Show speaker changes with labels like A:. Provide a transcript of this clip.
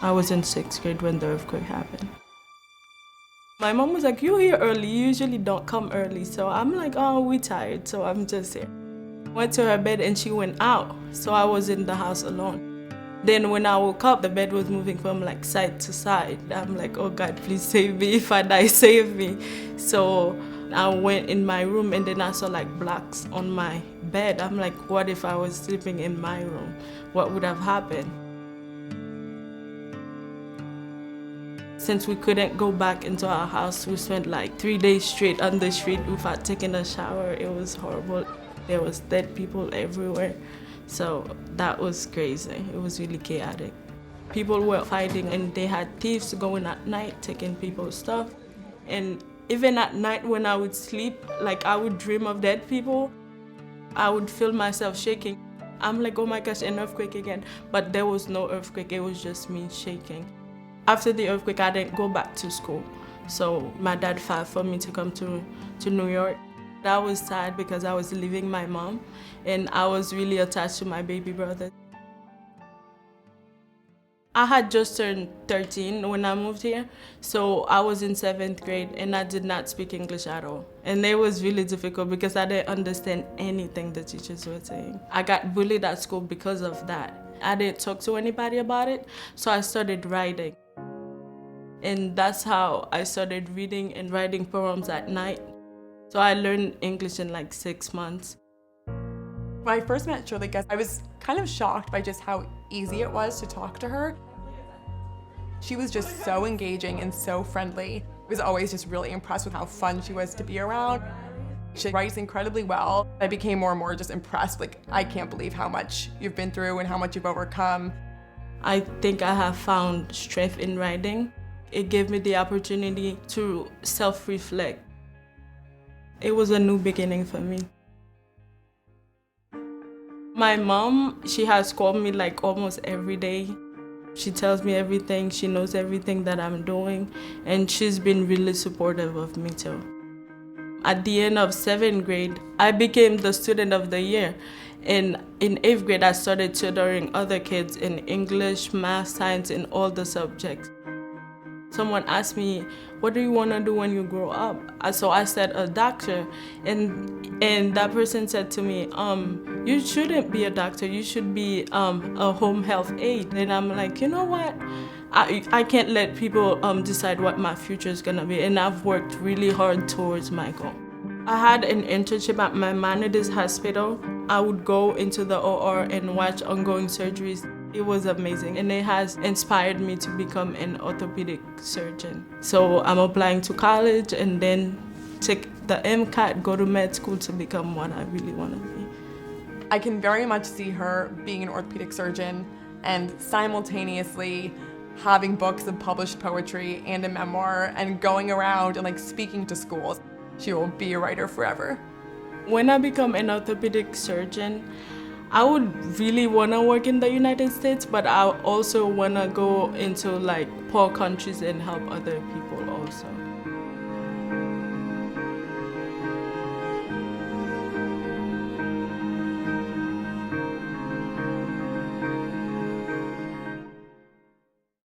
A: I was in 6th grade when the earthquake happened. My mom was like, "You're here early, you usually don't come early." So I'm like, "Oh, we tired, so I'm just here." Went to her bed and she went out, so I was in the house alone. Then when I woke up, the bed was moving from like side to side. I'm like, "Oh God, please save me. If I die, save me." So I went in my room and then I saw like blocks on my bed. I'm like, what if I was sleeping in my room? What would have happened? Since we couldn't go back into our house, we spent like 3 days straight on the street without taking a shower. It was horrible. There was dead people everywhere. So that was crazy. It was really chaotic. People were fighting and they had thieves going at night, taking people's stuff. And even at night when I would sleep, like I would dream of dead people. I would feel myself shaking. I'm like, oh my gosh, an earthquake again. But there was no earthquake, it was just me shaking. After the earthquake, I didn't go back to school. So my dad filed for me to come to New York. I was sad because I was leaving my mom and I was really attached to my baby brother. I had just turned 13 when I moved here, so I was in 7th grade and I did not speak English at all. And it was really difficult because I didn't understand anything the teachers were saying. I got bullied at school because of that. I didn't talk to anybody about it, so I started writing. And that's how I started reading and writing poems at night. So I learned English in like 6 months.
B: When I first met Shirleyka, I was kind of shocked by just how easy it was to talk to her. She was just so engaging and so friendly. I was always just really impressed with how fun she was to be around. She writes incredibly well. I became more and more just impressed. Like, I can't believe how much you've been through and how much you've overcome.
A: I think I have found strength in writing. It gave me the opportunity to self-reflect. It was a new beginning for me. My mom, she has called me like almost every day. She tells me everything, she knows everything that I'm doing, and she's been really supportive of me too. At the end of 7th grade, I became the student of the year. And in 8th grade, I started tutoring other kids in English, math, science, and all the subjects. Someone asked me, "What do you want to do when you grow up?" So I said, "A doctor." And that person said to me, "You shouldn't be a doctor, you should be a home health aide." And I'm like, you know what? I can't let people decide what my future is gonna be, and I've worked really hard towards my goal. I had an internship at my manager's hospital. I would go into the OR and watch ongoing surgeries. It was amazing, and it has inspired me to become an orthopedic surgeon. So I'm applying to college and then take the MCAT, go to med school to become what I really want to be.
B: I can very much see her being an orthopedic surgeon and simultaneously having books of published poetry and a memoir and going around and like speaking to schools. She will be a writer forever.
A: When I become an orthopedic surgeon, I would really want to work in the United States, but I also want to go into like poor countries and help other people also.